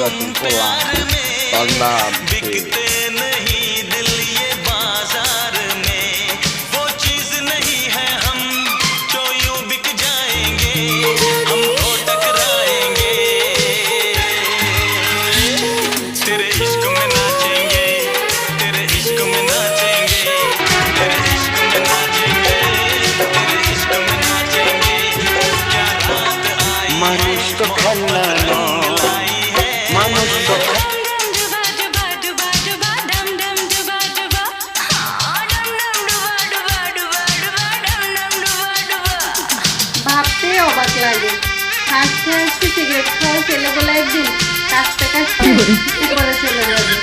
পুরাতন পোলা তার নাম মানুষ তো খেলনা মানুষ তো ভাবতে অবাক লাগে হাসতে হাসতে সিগারেট খাওয়া ছেলেগুলো একদিন কাঁচতে কাঁচতে উপরে চলে যাবে।